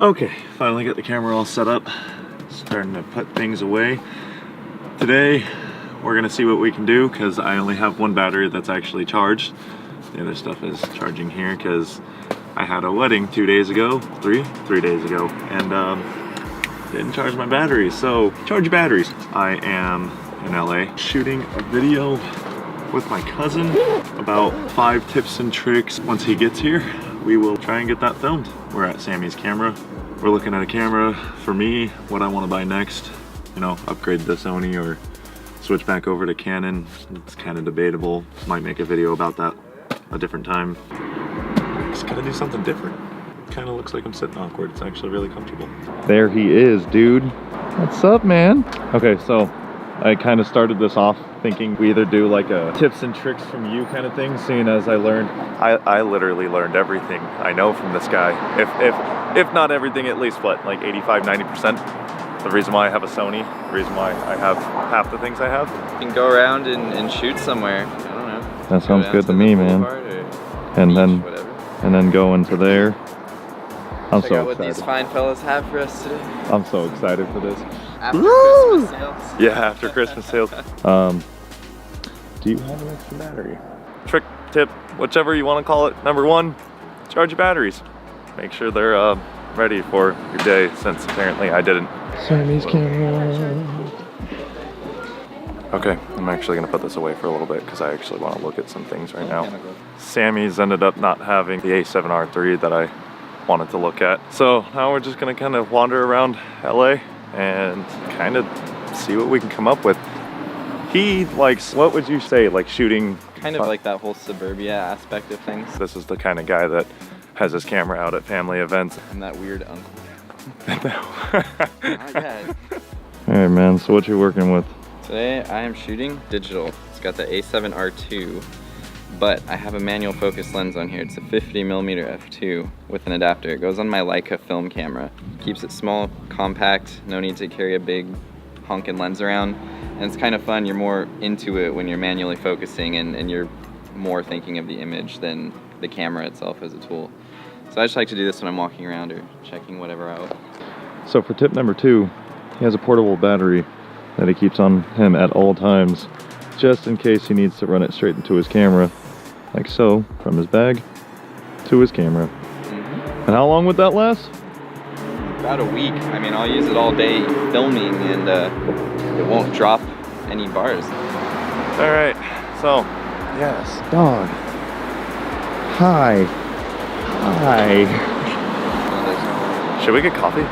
Okay, finally got the camera all set up. Starting to put things away. Today, we're gonna see what we can do because I only have one battery that's actually charged. The other stuff is charging here because I had a wedding 2 days ago, three days ago, and didn't charge my batteries. So, charge your batteries. I am in LA shooting a video with my cousin about 5 tips and tricks. Once he gets here, we will try and get that filmed. We're at Sammy's camera. We're looking at a camera for me, what I want to buy next. You know, upgrade the Sony or switch back over to Canon. It's kind of debatable. Might make a video about that a different time. Just gotta do something different. Kind of looks like I'm sitting awkward. It's actually really comfortable. There he is, dude. What's up, man? Okay, so I kind of started this off thinking we either do like a tips and tricks from you kind of thing, seeing as I literally learned everything I know from this guy. If not everything, at least what, like 85–90%. The reason why I have a Sony, the reason why I have half the things I have. You can go around and shoot somewhere. I don't know. That sounds good to me, man. And then go into there. I'm Check so out what excited. these fine fellas have for us today. I'm so excited for this. After Christmas sales. Yeah, after Christmas sales. Do you have an extra battery? Trick, tip, whichever you want to call it. Number 1, charge your batteries. Make sure they're ready for your day, since apparently I didn't. Sammy's camera. Okay, I'm actually gonna put this away for a little bit because I actually want to look at some things right now. Sammy's ended up not having the A7R III that I wanted to look at. So now we're just gonna kind of wander around LA and kind of see what we can come up with. He likes, what would you say, like shooting? Kind of like that whole suburbia aspect of things. This is the kind of guy that has his camera out at family events. I'm that weird uncle. Not yet. All right, man, so what you working with? Today I am shooting digital. It's got the A7R II, but I have a manual focus lens on here. It's a 50mm f2 with an adapter. It goes on my Leica film camera. Keeps it small, compact, no need to carry a big honking lens around. And it's kind of fun. You're more into it when you're manually focusing and you're more thinking of the image than the camera itself as a tool. So I just like to do this when I'm walking around or checking whatever out. So for tip number 2, he has a portable battery that he keeps on him at all times, just in case he needs to run it straight into his camera, like so, from his bag to his camera. And how long would that last? About a week. I mean, I'll use it all day filming and it won't drop any bars. All right, so, yes, dog. Hi. Hi. Should we get coffee?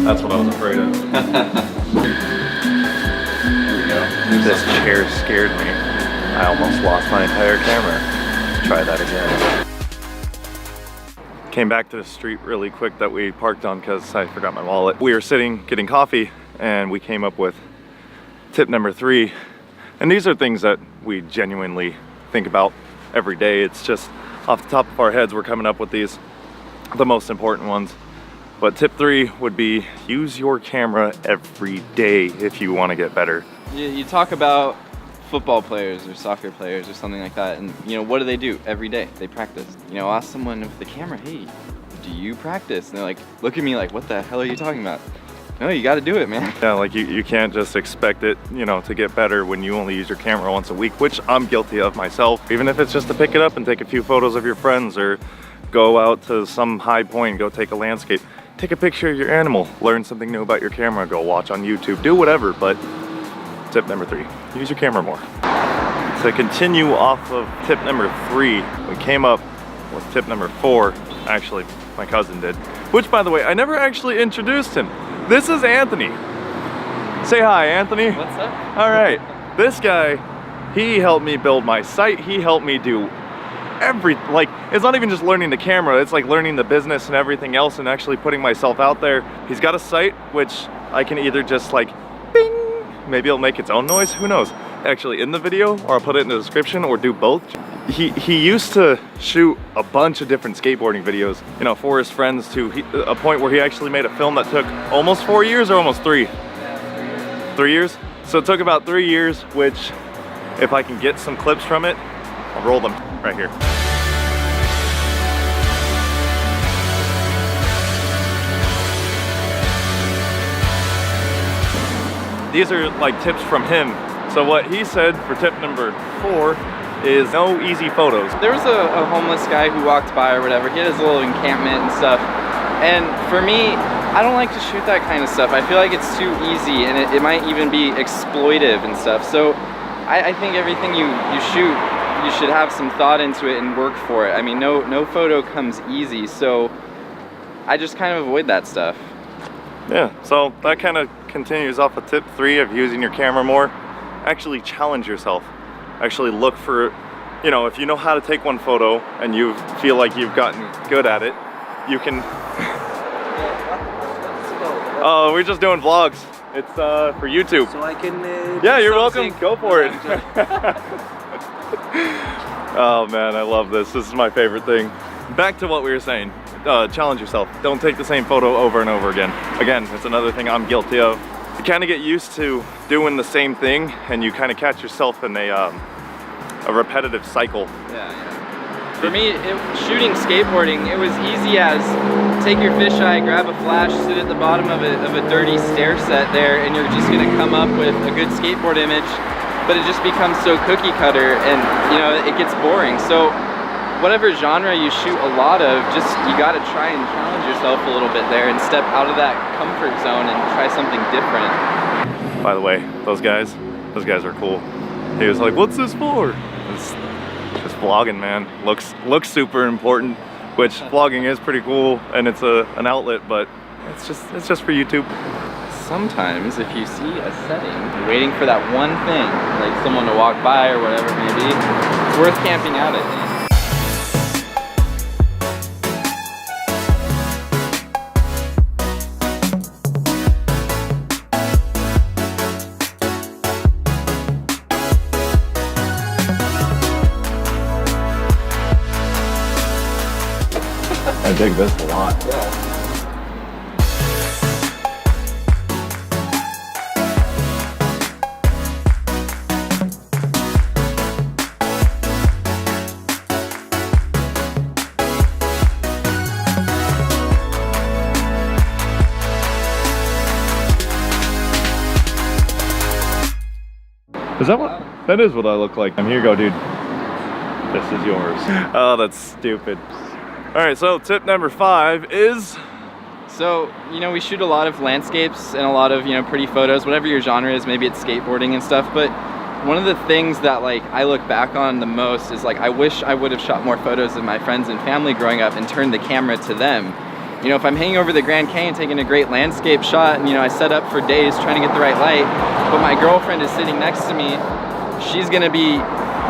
That's what I was afraid of. This chair scared me. I almost lost my entire camera. Let's try that again. Came back to the street really quick that we parked on because I forgot my wallet. We were sitting getting coffee and we came up with tip number 3. And these are things that we genuinely think about every day. It's just off the top of our heads, we're coming up with these, the most important ones. But tip 3 would be use your camera every day if you want to get better. You talk about football players or soccer players or something like that, and you know, what do? Every day they practice. You know, ask someone with the camera, hey, do you practice? And they're like, look at me like, what the hell are you talking about? No, you got to do it, man. Yeah, like you can't just expect it, you know, to get better when you only use your camera once a week, which I'm guilty of myself. Even if it's just to pick it up and take a few photos of your friends or go out to some high point, go take a landscape. Take a picture of your animal, learn something new about your camera, go watch on YouTube, do whatever, but tip number 3, use your camera more. To continue off of tip number 3, we came up with tip number 4, actually my cousin did, which by the way, I never actually introduced him. This is Anthony. Say hi, Anthony. What's up? All right, this guy, he helped me build my site, he helped me do like, it's not even just learning the camera, it's like learning the business and everything else and actually putting myself out there. He's got a site which I can either just like bing, maybe it'll make its own noise, who knows, actually in the video, or I'll put it in the description, or do both. He used to shoot a bunch of different skateboarding videos, you know, for his friends, to a point where he actually made a film that took almost 4 years or almost 3? 3 years? So it took about 3 years, which if I can get some clips from it, I'll roll them right here. These are like tips from him. So what he said for tip number 4 is no easy photos. There was a homeless guy who walked by or whatever. He had his little encampment and stuff. And for me, I don't like to shoot that kind of stuff. I feel like it's too easy and it might even be exploitive and stuff. So I think everything you shoot, you should have some thought into it and work for it. I mean, no photo comes easy. So I just kind of avoid that stuff. Yeah, so that kind of continues off of tip 3 of using your camera more. Actually challenge yourself. Actually look for, you know, if you know how to take one photo and you feel like you've gotten good at it, you can... Oh, we're just doing vlogs. It's for YouTube. So I can Yeah, do you're something. welcome. Go for it. Oh man, I love this. This is my favorite thing. Back to what we were saying. Challenge yourself. Don't take the same photo over and over again. Again, it's another thing I'm guilty of. You kind of get used to doing the same thing and you kind of catch yourself in a repetitive cycle. Yeah. For me, shooting skateboarding, it was easy as take your fisheye, grab a flash, sit at the bottom of a dirty stair set there, and you're just gonna come up with a good skateboard image, but it just becomes so cookie cutter and, you know, it gets boring. So whatever genre you shoot a lot of, just you gotta try and challenge yourself a little bit there and step out of that comfort zone and try something different. By the way, those guys are cool. He was like, "What's this for?" It's just vlogging, man. Looks super important, which vlogging is pretty cool and it's an outlet, but it's just for YouTube. Sometimes if you see a setting, waiting for that one thing, like someone to walk by or whatever it may be, it's worth camping out, I think. I dig this a lot. Yeah. Is that what? That is what I look like. Here you go, dude. This is yours. Oh, that's stupid. All right, so tip number 5 is... So, you know, we shoot a lot of landscapes and a lot of, you know, pretty photos, whatever your genre is, maybe it's skateboarding and stuff, but one of the things that, like, I look back on the most is, like, I wish I would have shot more photos of my friends and family growing up and turned the camera to them. You know, if I'm hanging over the Grand Canyon taking a great landscape shot and, you know, I set up for days trying to get the right light, but my girlfriend is sitting next to me, she's gonna be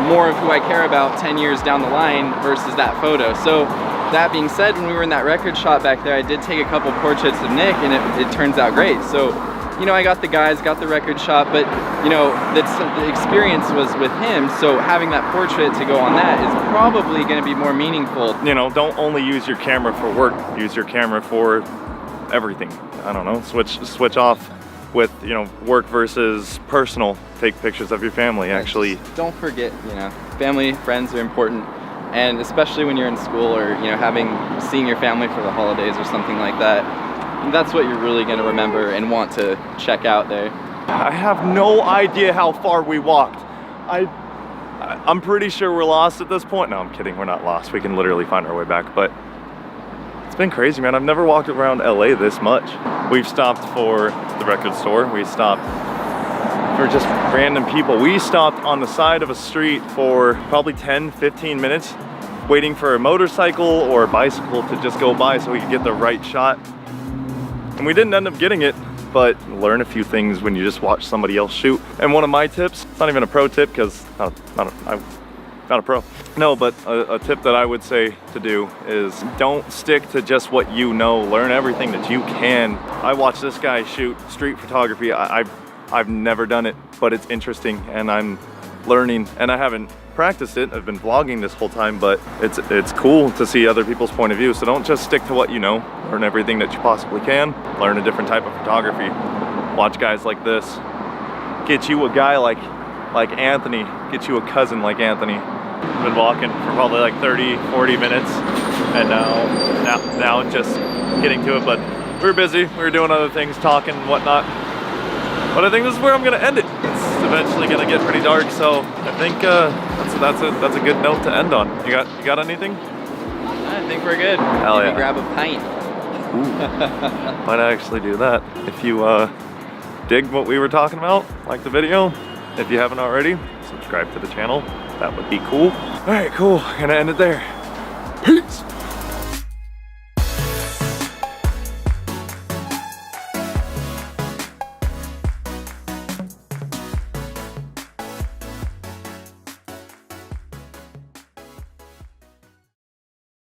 more of who I care about 10 years down the line versus that photo. So that being said, when we were in that record shot back there, I did take a couple portraits of Nick and it turns out great. So, you know, I got the guys, got the record shot, but, you know, the experience was with him, so having that portrait to go on that is probably gonna be more meaningful. You know, don't only use your camera for work, use your camera for everything. I don't know, switch off with, you know, work versus personal. Take pictures of your family, actually. Just don't forget, you know, family, friends are important. And especially when you're in school or, you know, seeing your family for the holidays or something like that, that's what you're really gonna remember and want to check out there. I have no idea how far we walked. I'm pretty sure we're lost at this point. No, I'm kidding, we're not lost. We can literally find our way back, but it's been crazy, man. I've never walked around LA this much. We've stopped for the record store. We stopped for just random people. We stopped on the side of a street for probably 10, 15 minutes, waiting for a motorcycle or a bicycle to just go by so we could get the right shot. And we didn't end up getting it, but learn a few things when you just watch somebody else shoot. And one of my tips, it's not even a pro tip because I'm not a pro. No, but a tip that I would say to do is don't stick to just what you know. Learn everything that you can. I watched this guy shoot street photography. I've never done it, but it's interesting and I'm learning, and I haven't practiced it. I've been vlogging this whole time, but it's cool to see other people's point of view. So don't just stick to what you know. Learn everything that you possibly can. Learn a different type of photography. Watch guys like this. Get you a guy like Anthony. Get you a cousin like Anthony. I've been walking for probably like 30, 40 minutes, and now just getting to it. But we were busy, we were doing other things, talking and whatnot. But I think this is where I'm gonna end it. It's eventually gonna get pretty dark, so I think that's a good note to end on. You got anything? I think we're good. Hell Maybe yeah. grab a pint. Might actually do that. If you dig what we were talking about, like the video, if you haven't already, subscribe to the channel. That would be cool. All right, cool. Gonna end it there. Peace.